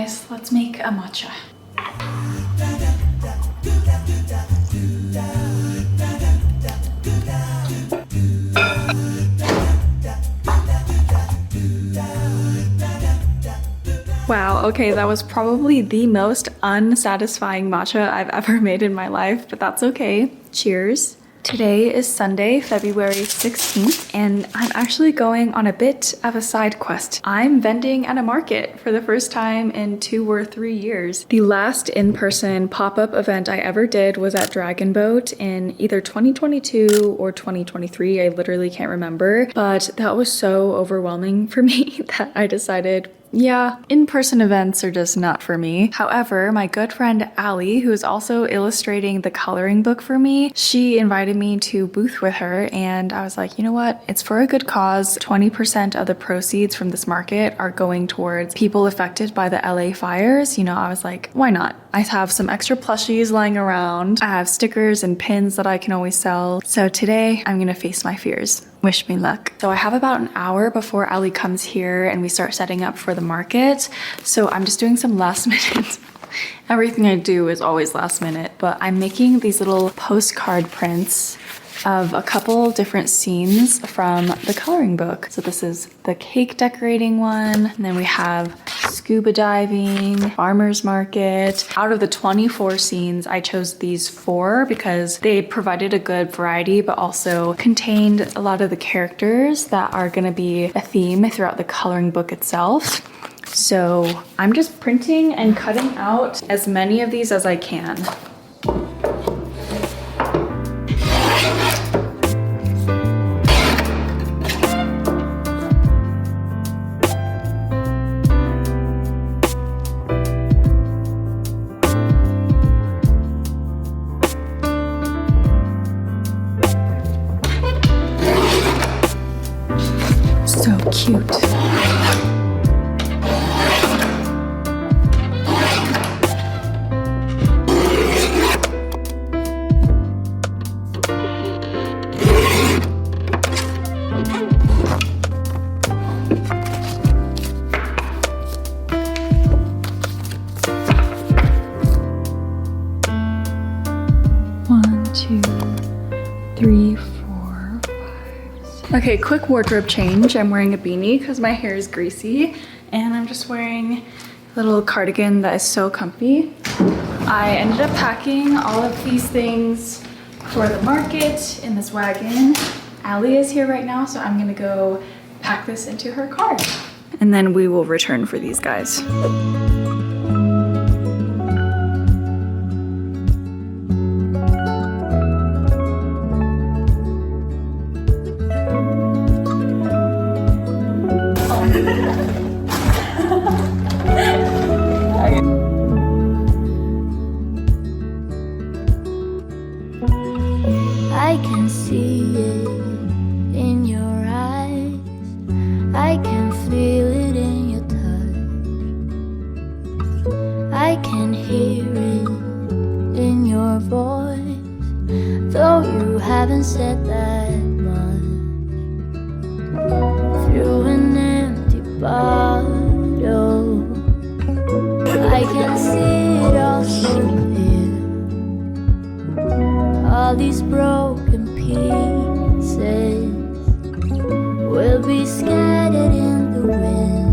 guys, let's make a matcha. Wow, okay, that was probably the most unsatisfying matcha I've ever made in my life, but that's okay. Cheers. Today is Sunday, February 16th, and I'm actually going on a bit of a side quest. I'm vending at a market for the first time in 2 or 3 years. The last in-person pop-up event I ever did was at Dragon Boat in either 2022 or 2023. I literally can't remember, but that was so overwhelming for me that I decided, yeah, in-person events are just not for me. However, my good friend Allie, who is also illustrating the coloring book for me, she invited me to booth with her, and I was like, you know what? It's for a good cause. 20% of the proceeds from this market are going towards people affected by the LA fires. You know, I was like, why not? I have some extra plushies lying around. I have stickers and pins that I can always sell. So today I'm gonna face my fears. Wish me luck. So I have about an hour before Ali comes here and we start setting up for the market. So I'm just doing some last minute. Everything I do is always last minute, but I'm making these little postcard prints of a couple different scenes from the coloring book. So this is the cake decorating one, and then we have scuba diving, farmer's market. Out of the 24 scenes, I chose these 4 because they provided a good variety, but also contained a lot of the characters that are gonna be a theme throughout the coloring book itself. So I'm just printing and cutting out as many of these as I can. So cute. Okay, quick wardrobe change. I'm wearing a beanie because my hair is greasy, and I'm just wearing a little cardigan that is so comfy. I ended up packing all of these things for the market in this wagon. Allie is here right now, so I'm gonna go pack this into her car. And then we will return for these guys. I can see it in your eyes. I can feel it in your touch. I can hear it in your voice, though you haven't said that much. Through an empty bottle, I can see it all so clear. All these broken pieces will be scattered in the wind.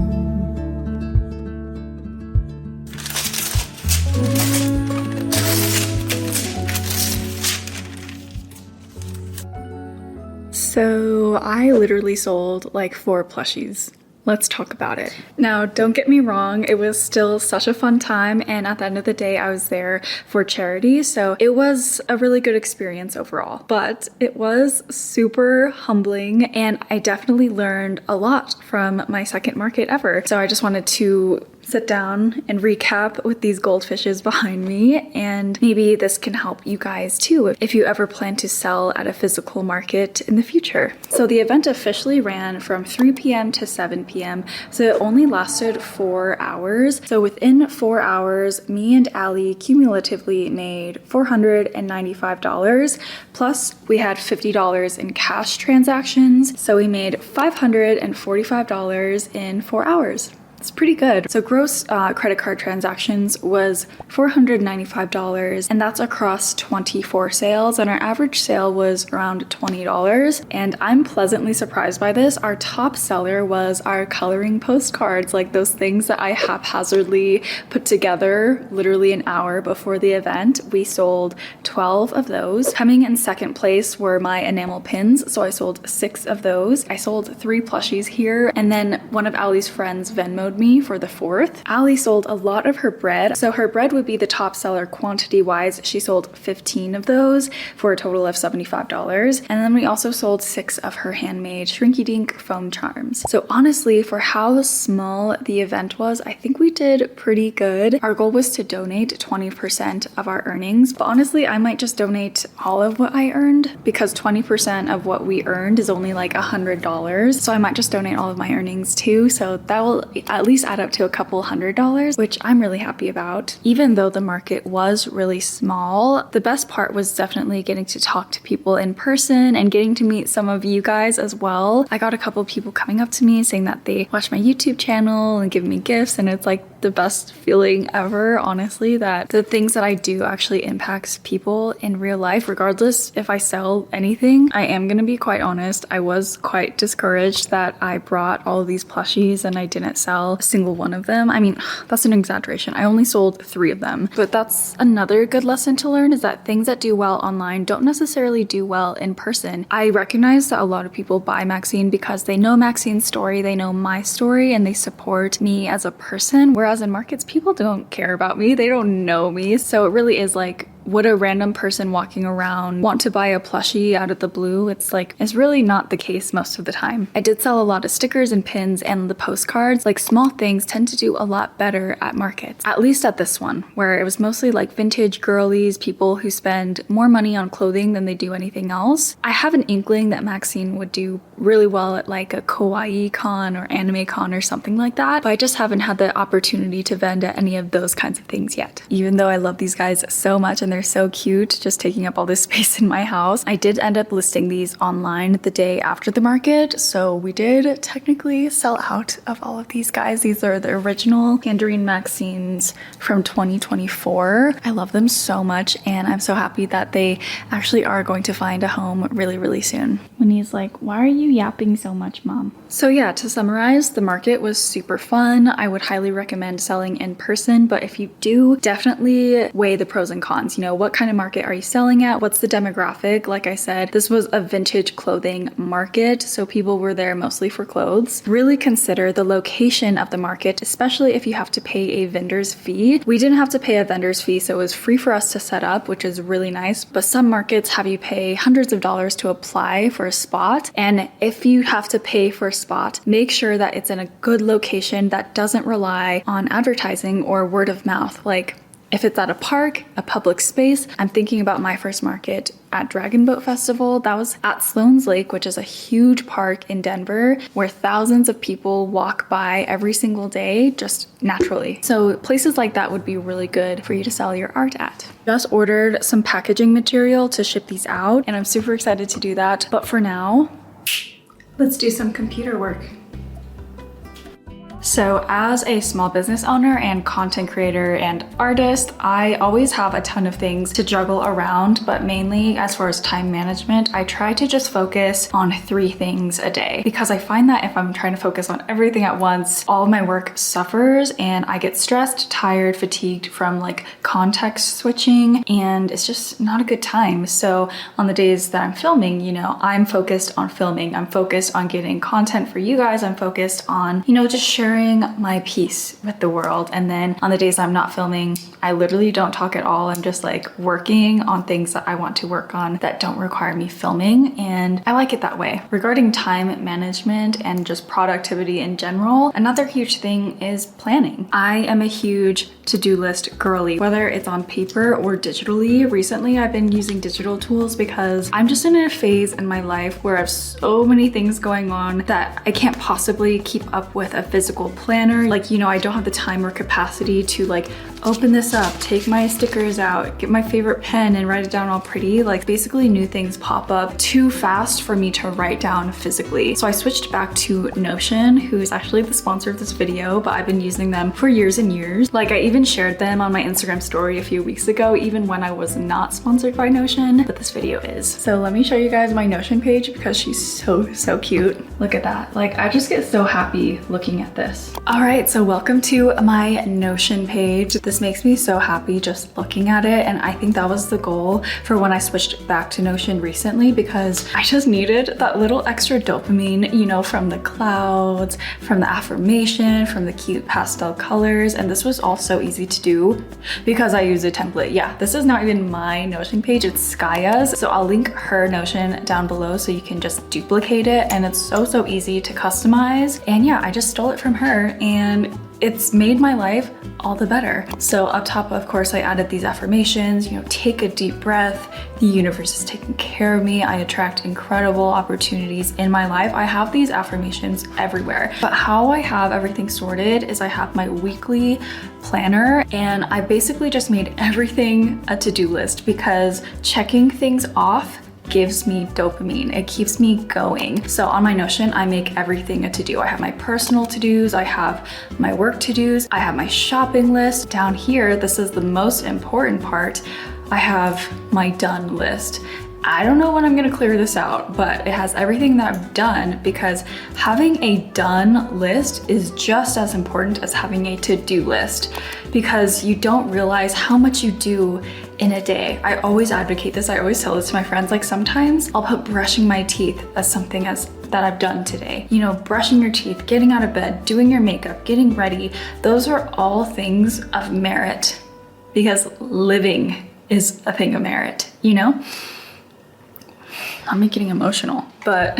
So I literally sold like 4 plushies. Let's talk about it. Now, don't get me wrong, it was still such a fun time, and at the end of the day, I was there for charity, so it was a really good experience overall. But it was super humbling, and I definitely learned a lot from my second market ever. So I just wanted to sit down and recap with these goldfishes behind me, and maybe this can help you guys too if you ever plan to sell at a physical market in the future. So the event officially ran from 3 p.m. to 7 p.m. so it only lasted 4 hours. So within 4 hours, me and Allie cumulatively made $495, plus we had $50 in cash transactions, so we made $545 in 4 hours. It's pretty good. So gross credit card transactions was $495, and that's across 24 sales, and our average sale was around $20. And I'm pleasantly surprised by this. Our top seller was our coloring postcards, like those things that I haphazardly put together literally an hour before the event. We sold 12 of those. Coming in second place were my enamel pins, so I sold 6 of those. I sold 3 plushies here, and then one of Allie's friends Venmo'd me for the 4th. Allie sold a lot of her bread. So her bread would be the top seller quantity wise. She sold 15 of those for a total of $75. And then we also sold 6 of her handmade Shrinky Dink foam charms. So honestly, for how small the event was, I think we did pretty good. Our goal was to donate 20% of our earnings, but honestly, I might just donate all of what I earned because 20% of what we earned is only like $100. So I might just donate all of my earnings too. So that will at least add up to a couple $100, which I'm really happy about. Even though the market was really small, the best part was definitely getting to talk to people in person and getting to meet some of you guys as well. I got a couple people coming up to me saying that they watch my YouTube channel and give me gifts, and it's like the best feeling ever, honestly, that the things that I do actually impacts people in real life, regardless if I sell anything. I am gonna be quite honest, I was quite discouraged that I brought all of these plushies and I didn't sell a single one of them. I mean, that's an exaggeration. I only sold 3 of them, but that's another good lesson to learn, is that things that do well online don't necessarily do well in person. I recognize that a lot of people buy Maxine because they know Maxine's story, they know my story, and they support me as a person, whereas in markets, people don't care about me, they don't know me. So it really is like, would a random person walking around want to buy a plushie out of the blue? It's like, it's really not the case most of the time. I did sell a lot of stickers and pins and the postcards. Like, small things tend to do a lot better at markets, at least at this one, where it was mostly like vintage girlies, people who spend more money on clothing than they do anything else. I have an inkling that Maxine would do really well at like a kawaii con or anime con or something like that, but I just haven't had the opportunity to vend at any of those kinds of things yet. Even though I love these guys so much and they're so cute, just taking up all this space in my house, I did end up listing these online the day after the market, so we did technically sell out of all of these guys. These are the original Tangerine Maxines from 2024. I love them so much, and I'm so happy that they actually are going to find a home really, really soon. Winnie's like, why are you yapping so much, Mom? So yeah, to summarize, the market was super fun. I would highly recommend selling in person, but if you do, definitely weigh the pros and cons. You know, what kind of market are you selling at? What's the demographic? Like I said, this was a vintage clothing market, so people were there mostly for clothes. Really consider the location of the market, especially if you have to pay a vendor's fee. We didn't have to pay a vendor's fee, so it was free for us to set up, which is really nice. But some markets have you pay hundreds of dollars to apply for a spot, and if you have to pay for a spot, make sure that it's in a good location that doesn't rely on advertising or word of mouth. Like, if it's at a park, a public space, I'm thinking about my first market at Dragon Boat Festival. That was at Sloan's Lake, which is a huge park in Denver where thousands of people walk by every single day just naturally. So places like that would be really good for you to sell your art at. Just ordered some packaging material to ship these out, and I'm super excited to do that. But for now, let's do some computer work. So as a small business owner and content creator and artist, I always have a ton of things to juggle around, but mainly as far as time management, I try to just focus on 3 things a day, because I find that if I'm trying to focus on everything at once, all of my work suffers and I get stressed, tired, fatigued from like context switching, and it's just not a good time. So on the days that I'm filming, you know, I'm focused on filming, I'm focused on getting content for you guys, I'm focused on, you know, just sharing my piece with the world. And then on the days I'm not filming, I literally don't talk at all. I'm just like working on things that I want to work on that don't require me filming, and I like it that way. Regarding time management and just productivity in general, another huge thing is planning. I am a huge to-do list girly, whether it's on paper or digitally. Recently, I've been using digital tools because I'm just in a phase in my life where I have so many things going on that I can't possibly keep up with a physical planner. Like, you know, I don't have the time or capacity to like open this up, take my stickers out, get my favorite pen and write it down all pretty. Like basically new things pop up too fast for me to write down physically. So I switched back to Notion, who is actually the sponsor of this video, but I've been using them for years and years. Like I even shared them on my Instagram story a few weeks ago, even when I was not sponsored by Notion, but this video is. So let me show you guys my Notion page because she's so cute. Look at that. Like I just get so happy looking at this. All right, so welcome to my Notion page. This makes me so happy just looking at it, and I think that was the goal for when I switched back to Notion recently, because I just needed that little extra dopamine, you know, from the clouds, from the affirmation, from the cute pastel colors, and this was all so easy to do because I use a template. Yeah, this is not even my Notion page, it's Skaya's, so I'll link her Notion down below so you can just duplicate it, and it's so easy to customize. And yeah, I just stole it from her and it's made my life all the better. So up top, of course, I added these affirmations, you know, take a deep breath, the universe is taking care of me, I attract incredible opportunities in my life. I have these affirmations everywhere, but how I have everything sorted is I have my weekly planner, and I basically just made everything a to-do list because checking things off gives me dopamine. It keeps me going. So on my Notion, I make everything a to-do. I have my personal to-dos, I have my work to-dos, I have my shopping list. Down here, this is the most important part, I have my done list. I don't know when I'm gonna clear this out, but it has everything that I've done, because having a done list is just as important as having a to-do list, because you don't realize how much you do in a day. I always advocate this, I always tell this to my friends, like sometimes I'll put brushing my teeth as something that I've done today. You know, brushing your teeth, getting out of bed, doing your makeup, getting ready, those are all things of merit, because living is a thing of merit, you know? I'm getting emotional, but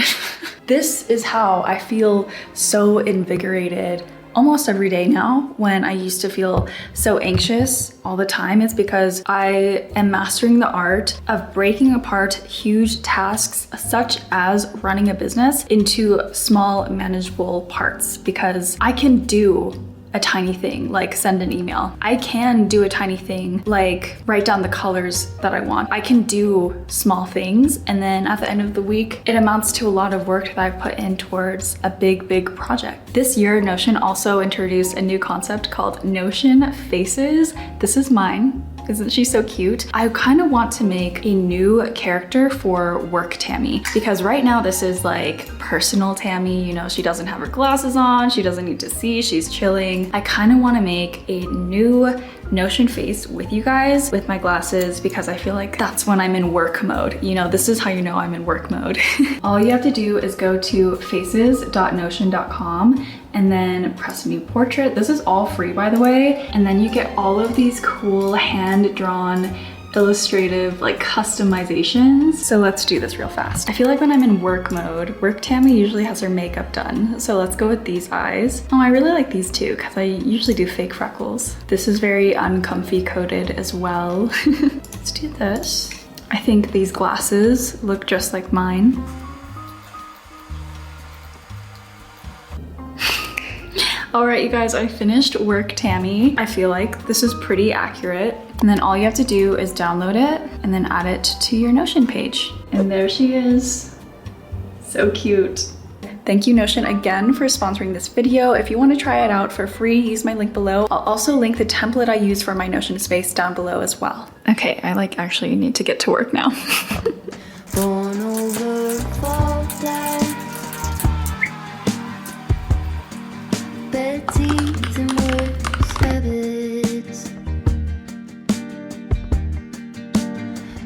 this is how I feel so invigorated almost every day now. When I used to feel so anxious all the time, it's because I am mastering the art of breaking apart huge tasks such as running a business into small manageable parts, because I can do a tiny thing like send an email. I can do a tiny thing like write down the colors that I want. I can do small things, and then at the end of the week, it amounts to a lot of work that I've put in towards a big project. This year, Notion also introduced a new concept called Notion Faces. This is mine. Isn't she so cute? I kind of want to make a new character for work Tammy, because right now this is like personal Tammy, you know, she doesn't have her glasses on, she doesn't need to see, she's chilling. I kind of want to make a new Notion face with you guys with my glasses, because I feel like that's when I'm in work mode. You know, this is how you know I'm in work mode. All you have to do is go to faces.notion.com and then press new portrait. This is all free, by the way. And then you get all of these cool hand-drawn illustrative like customizations. So let's do this real fast. I feel like when I'm in work mode, work Tammy usually has her makeup done. So let's go with these eyes. Oh, I really like these too, because I usually do fake freckles. This is very uncomfy coated as well. Let's do this. I think these glasses look just like mine. All right, you guys, I finished work Tammy. I feel like this is pretty accurate. And then all you have to do is download it and then add it to your Notion page. And there she is. So cute. Thank you, Notion, again for sponsoring this video. If you want to try it out for free, use my link below. I'll also link the template I use for my Notion space down below as well. Okay, I actually need to get to work now. Born over, fall down. Bad teeth and worse habits.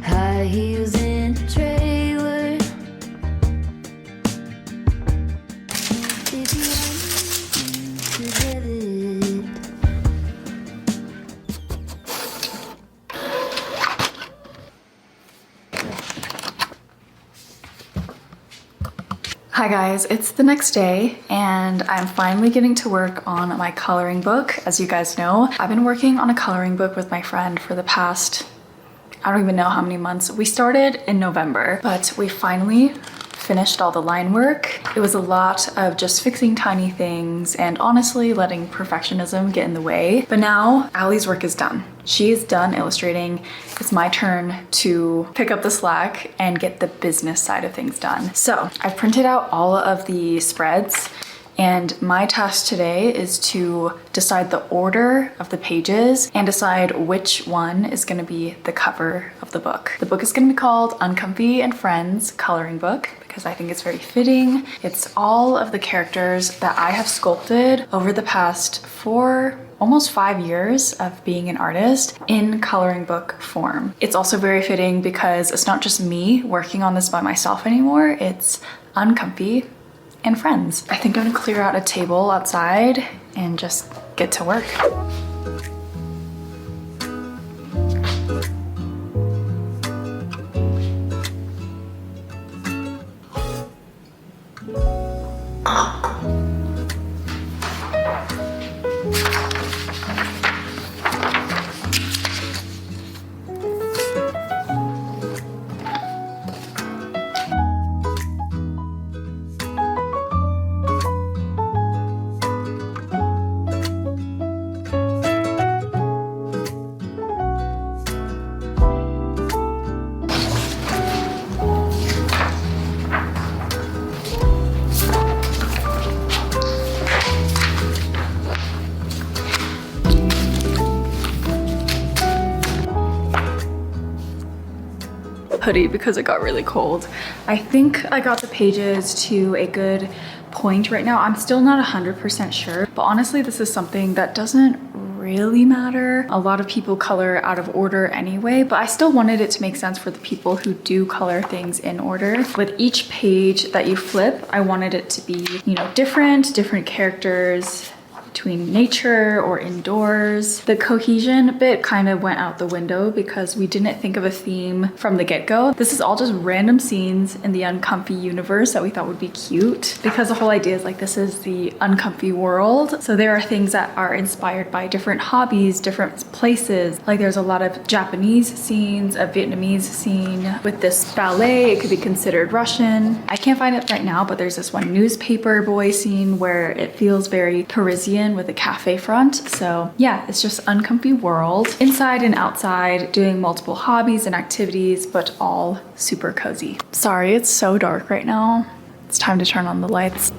High heels in a trailer. If you want to get it. Hi guys, it's the next day and I'm finally getting to work on my coloring book. As you guys know, I've been working on a coloring book with my friend for the past, I don't even know how many months. We started in November, but we finally finished all the line work. It was a lot of just fixing tiny things and honestly letting perfectionism get in the way. But now Allie's work is done. She is done illustrating. It's my turn to pick up the slack and get the business side of things done. So I've printed out all of the spreads, and my task today is to decide the order of the pages and decide which one is gonna be the cover of the book. The book is gonna be called Uncomfy and Friends Coloring Book because I think it's very fitting. It's all of the characters that I have sculpted over the past almost 5 years of being an artist in coloring book form. It's also very fitting because it's not just me working on this by myself anymore, it's Uncomfy and Friends. I think I'm gonna clear out a table outside and just get to work. Hoodie because it got really cold. I think I got the pages to a good point right now. I'm still not 100% sure, but honestly, this is something that doesn't really matter. A lot of people color out of order anyway, but I still wanted it to make sense for the people who do color things in order. With each page that you flip, I wanted it to be, you know, different characters between nature or indoors. The cohesion bit kind of went out the window because we didn't think of a theme from the get-go. This is all just random scenes in the Uncomfy universe that we thought would be cute because the whole idea is like this is the Uncomfy world. So there are things that are inspired by different hobbies, different places. Like there's a lot of Japanese scenes, a Vietnamese scene. With this ballet, it could be considered Russian. I can't find it right now, but there's this one newspaper boy scene where it feels very Parisian with a cafe front. So yeah, it's just Uncomfy world, inside and outside, doing multiple hobbies and activities, but all super cozy. Sorry, it's so dark right now. It's time to turn on the lights.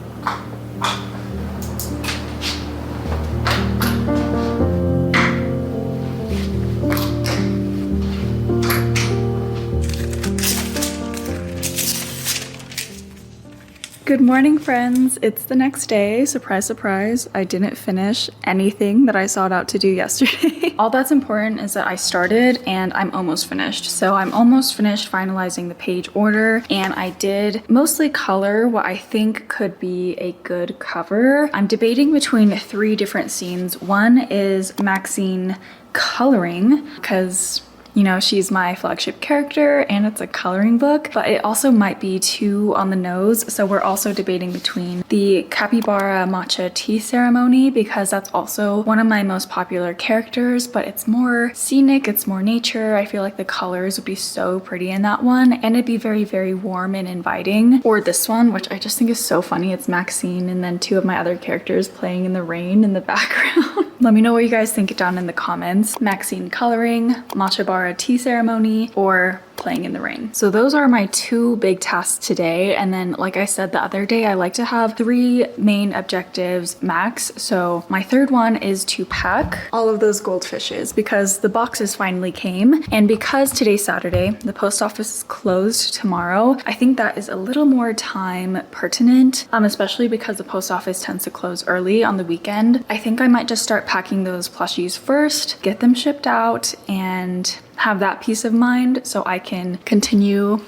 Good morning, friends. It's the next day. Surprise, surprise. I didn't finish anything that I sought out to do yesterday. All that's important is that I started and I'm almost finished. So I'm almost finished finalizing the page order, and I did mostly color what I think could be a good cover. I'm debating between 3 different scenes. One is Maxine coloring because, you know, she's my flagship character and it's a coloring book, but it also might be too on the nose. So we're also debating between the capybara matcha tea ceremony because that's also one of my most popular characters, but it's more scenic, it's more nature. I feel like the colors would be so pretty in that one and it'd be very, very warm and inviting. Or this one, which I just think is so funny. It's Maxine and then 2 of my other characters playing in the rain in the background. Let me know what you guys think down in the comments. Maxine coloring, matcha bar tea ceremony, or playing in the rain. So those are my 2 big tasks today. And then, like I said the other day, I like to have 3 main objectives max. So my 3rd one is to pack all of those goldfishes because the boxes finally came. And because today's Saturday, the post office is closed tomorrow, I think that is a little more time pertinent, especially because the post office tends to close early on the weekend. I think I might just start packing those plushies first, get them shipped out, and have that peace of mind so I can continue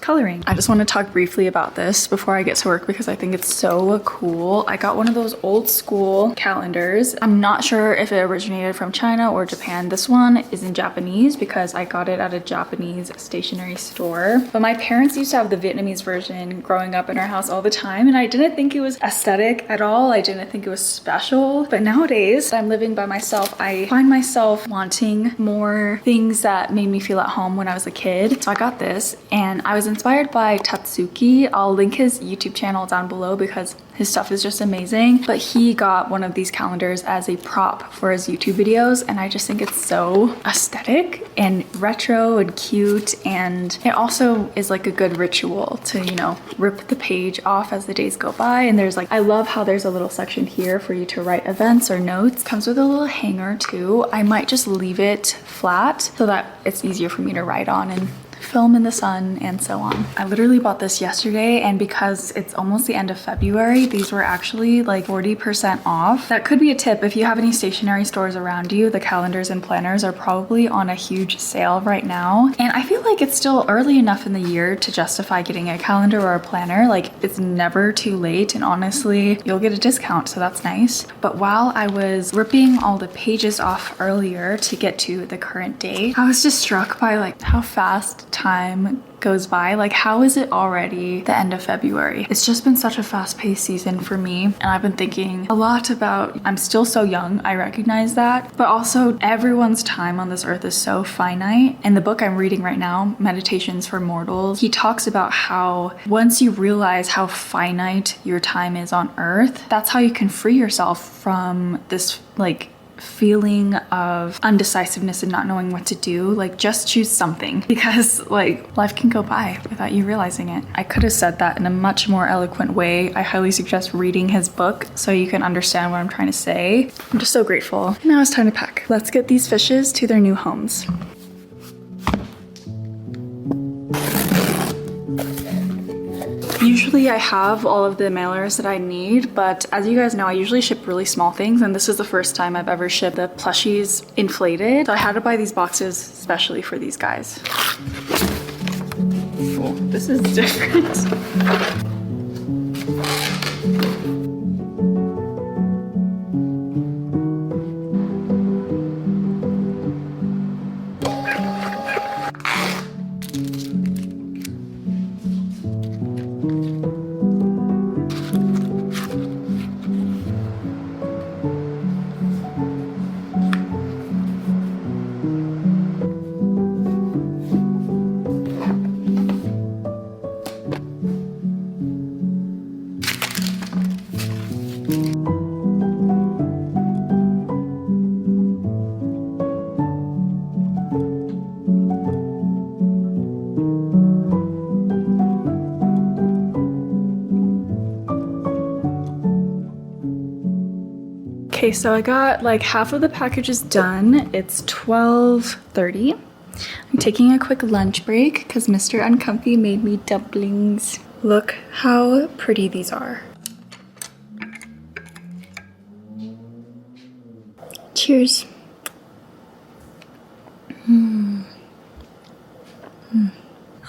coloring. I just want to talk briefly about this before I get to work because I think it's so cool. I got one of those old school calendars. I'm not sure if it originated from China or Japan. This one is in Japanese because I got it at a Japanese stationery store. But my parents used to have the Vietnamese version growing up in our house all the time, and I didn't think it was aesthetic at all. I didn't think it was special. But nowadays, I'm living by myself. I find myself wanting more things that made me feel at home when I was a kid. So I got this, and I was inspired by Tatsuki. I'll link his YouTube channel down below because his stuff is just amazing. But he got one of these calendars as a prop for his YouTube videos, and I just think it's so aesthetic and retro and cute, and it also is like a good ritual to, you know, rip the page off as the days go by. And there's like, I love how there's a little section here for you to write events or notes. Comes with a little hanger too. I might just leave it flat so that it's easier for me to write on and film in the sun and so on. I literally bought this yesterday, and because it's almost the end of February, these were actually like 40% off. That could be a tip if you have any stationery stores around you. The calendars and planners are probably on a huge sale right now. And I feel like it's still early enough in the year to justify getting a calendar or a planner. Like, it's never too late, and honestly, you'll get a discount, so that's nice. But while I was ripping all the pages off earlier to get to the current date, I was just struck by like how fast time goes by. Like, how is it already the end of February? It's just been such a fast-paced season for me, and I've been thinking a lot about, I'm still so young, I recognize that, but also everyone's time on this earth is so finite. And the book I'm reading right now, Meditations for Mortals, he talks about how once you realize how finite your time is on earth, that's how you can free yourself from this like feeling of undecisiveness and not knowing what to do. Like, just choose something, because like life can go by without you realizing it. I could have said that in a much more eloquent way. I highly suggest reading his book so you can understand what I'm trying to say. I'm just so grateful. Now it's time to pack. Let's get these fishes to their new homes. Usually I have all of the mailers that I need, but as you guys know, I usually ship really small things, and this is the first time I've ever shipped the plushies inflated. So I had to buy these boxes especially for these guys. Oh, this is different. Okay, so I got like half of the packages done. It's 12:30. I'm taking a quick lunch break because Mr. Uncomfy made me dumplings. Look how pretty these are. Cheers.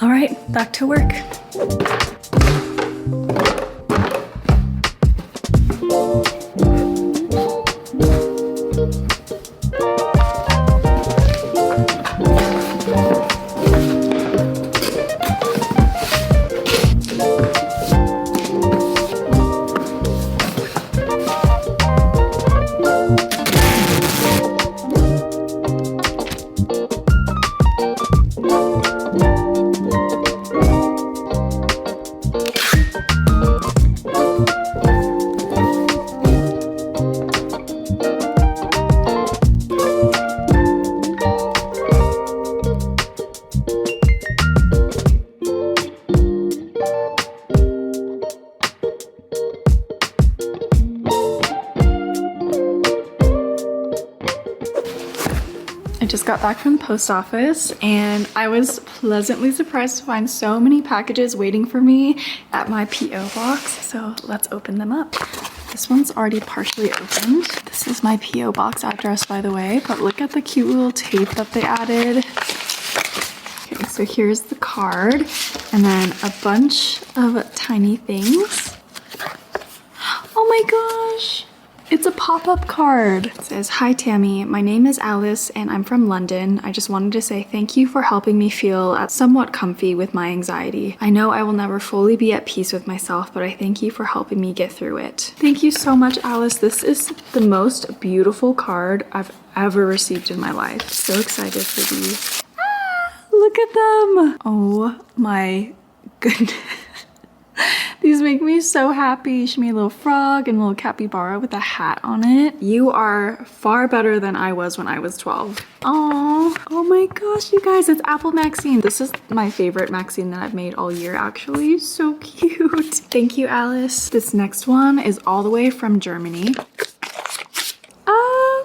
All right, back to work. I just got back from the post office and I was pleasantly surprised to find so many packages waiting for me at my P.O. box. So let's open them up. This one's already partially opened. This is my P.O. box address, by the way, but look at the cute little tape that they added. Okay, so here's the card and then a bunch of tiny things. Oh my gosh! It's a pop-up card. It says, "Hi Tammy, my name is Alice and I'm from London. I just wanted to say thank you for helping me feel somewhat comfy with my anxiety. I know I will never fully be at peace with myself, but I thank you for helping me get through it." Thank you so much, Alice. This is the most beautiful card I've ever received in my life. So excited for these. Ah, look at them. Oh my goodness. These make me so happy. She made a little frog and a little capybara with a hat on it. You are far better than I was when I was 12. Oh my gosh, you guys, it's Apple Maxine. This is my favorite Maxine that I've made all year, actually. So cute. Thank you, Alice. This next one is all the way from Germany.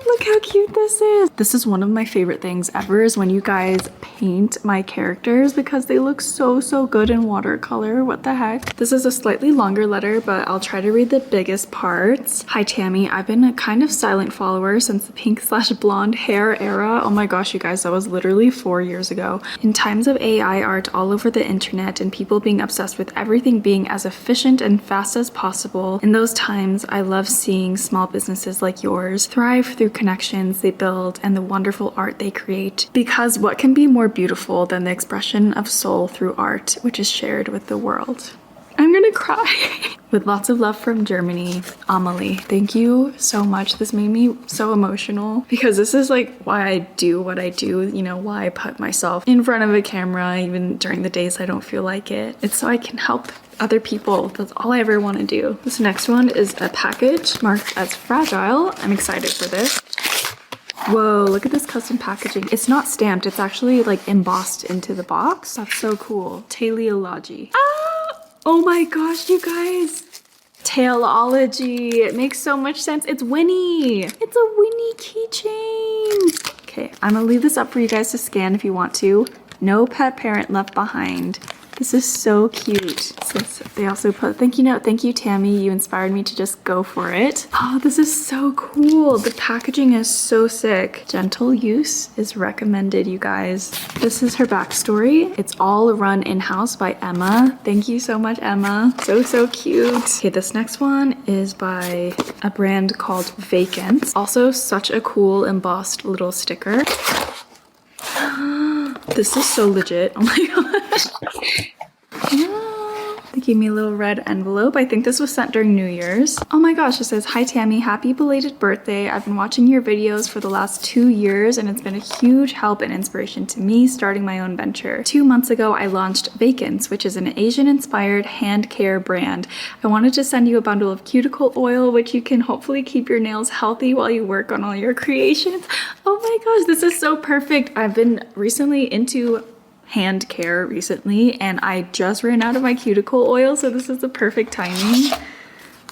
Look how cute this is. This is one of my favorite things ever is when you guys paint my characters because they look so good in watercolor. What the heck? This is a slightly longer letter, but I'll try to read the biggest parts. Hi, Tammy. I've been a kind of silent follower since the pink/blonde hair era. Oh my gosh, you guys, that was literally 4 years ago. In times of AI art all over the internet and people being obsessed with everything being as efficient and fast as possible, in those times, I love seeing small businesses like yours thrive through connections they build and the wonderful art they create. Because what can be more beautiful than the expression of soul through art, which is shared with the world? I'm gonna cry. With lots of love from Germany, Amelie. Thank you so much. This made me so emotional because this is like why I do what I do, you know, why I put myself in front of a camera even during the days I don't feel like it. It's so I can help other people. That's all I ever want to do. This next one is a package marked as fragile. I'm excited for this. Whoa, look at this custom packaging. It's not stamped, it's actually like embossed into the box. That's so cool. Teleology. Oh my gosh, you guys. Tailology. It makes so much sense. It's Winnie. It's a Winnie keychain. Okay, I'm gonna leave this up for you guys to scan if you want to. No pet parent left behind. This is so cute. They also put thank you note. Thank you, Tammy. You inspired me to just go for it. Oh, this is so cool. The packaging is so sick. Gentle use is recommended, you guys. This is her backstory. It's all run in-house by Emma. Thank you so much, Emma. So cute. Okay, this next one is by a brand called Vacant. Also such a cool embossed little sticker. This is so legit. Oh my gosh. They gave me a little red envelope. I think this was sent during New Year's. Oh my gosh, it says, "Hi Tammy, happy belated birthday. I've been watching your videos for the last 2 years and it's been a huge help and inspiration to me starting my own venture. 2 months ago, I launched Vacants, which is an Asian-inspired hand care brand. I wanted to send you a bundle of cuticle oil, which you can hopefully keep your nails healthy while you work on all your creations." Oh my gosh, this is so perfect. I've been recently into hand care recently and I just ran out of my cuticle oil, so this is the perfect timing.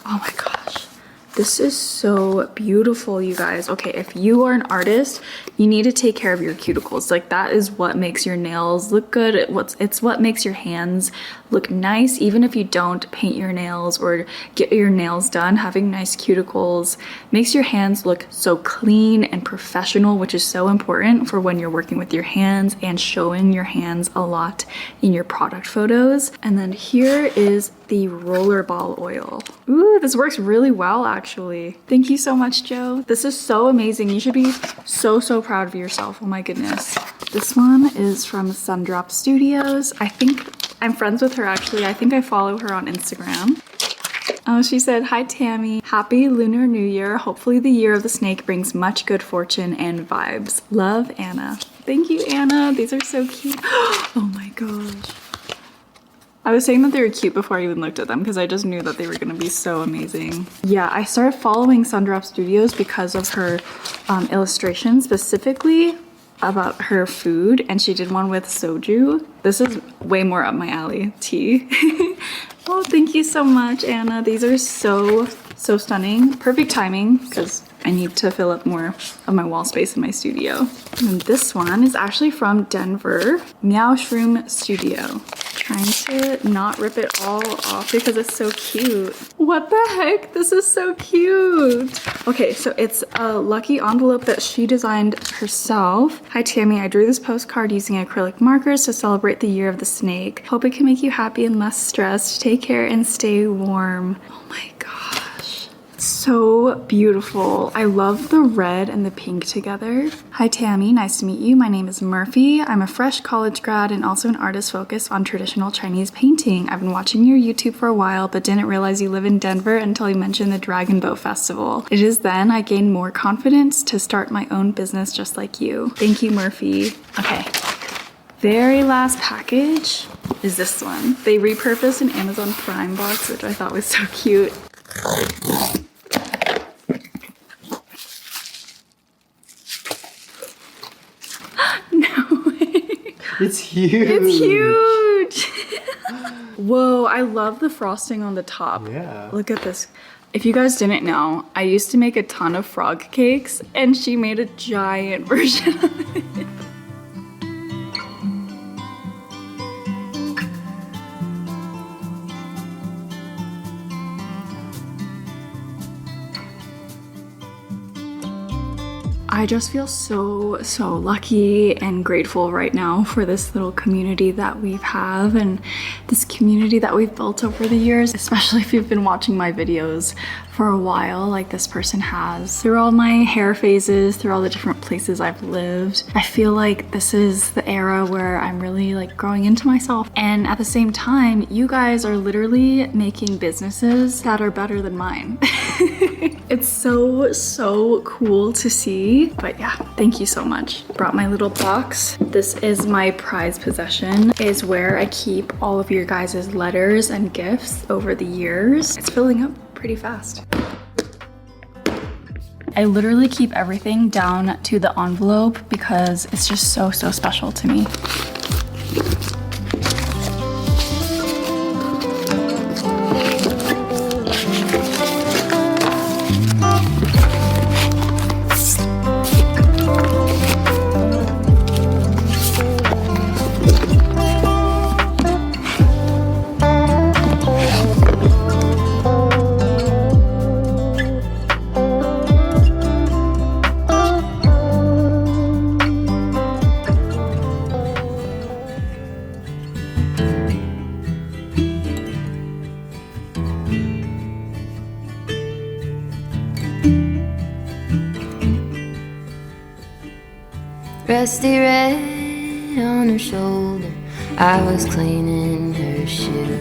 Oh my gosh, this is so beautiful, you guys. Okay, if you are an artist, you need to take care of your cuticles. Like that is what makes your nails look good. It's what makes your hands look nice. Even if you don't paint your nails or get your nails done, having nice cuticles makes your hands look so clean and professional, which is so important for when you're working with your hands and showing your hands a lot in your product photos. And then here is the rollerball oil. Ooh, this works really well actually. Thank you so much, Joe. This is so amazing. You should be so proud of yourself. Oh my goodness. This one is from Sundrop Studios. I think I'm friends with her actually. I think I follow her on Instagram. Oh, she said, "Hi Tammy, happy Lunar New Year. Hopefully the year of the snake brings much good fortune and vibes. Love, Anna." Thank you, Anna. These are so cute. Oh my gosh. I was saying that they were cute before I even looked at them because I just knew that they were going to be so amazing. Yeah, I started following Sundrop Studios because of her illustrations, specifically about her food, and she did one with soju. This is way more up my alley, tea. Oh, thank you so much, Anna. These are so stunning. Perfect timing because I need to fill up more of my wall space in my studio. And this one is actually from Denver, Meow Shroom Studio. Trying to not rip it all off because it's so cute. What the heck? This is so cute. Okay, so it's a lucky envelope that she designed herself. "Hi Tammy, I drew this postcard using acrylic markers to celebrate the year of the snake. Hope it can make you happy and less stressed. Take care and stay warm." Oh my gosh. So beautiful. I love the red and the pink together. "Hi Tammy, nice to meet you. My name is Murphy. I'm a fresh college grad and also an artist focused on traditional Chinese painting. I've been watching your YouTube for a while, but didn't realize you live in Denver until you mentioned the Dragon Boat Festival. It is then I gained more confidence to start my own business just like you. Thank you, Murphy." Okay, very last package. is this one. They repurposed an Amazon Prime box, which I thought was so cute. No way. It's huge. It's huge. Whoa, I love the frosting on the top. Yeah. Look at this. If you guys didn't know, I used to make a ton of frog cakes and she made a giant version of it. I just feel so lucky and grateful right now for this little community that we have and this community that we've built over the years, especially if you've been watching my videos for a while like this person has. Through all my hair phases, through all the different places I've lived, I feel like this is the era where I'm really like growing into myself. And at the same time, you guys are literally making businesses that are better than mine. It's so cool to see. But yeah, thank you so much. Brought my little box. This is my prized possession. It is where I keep all of your guys' letters and gifts over the years. It's filling up pretty fast. I literally keep everything down to the envelope because it's just so special to me. Rusty red on her shoulder, I was cleaning her shoe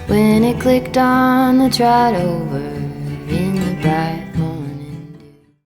when it clicked on the trot over.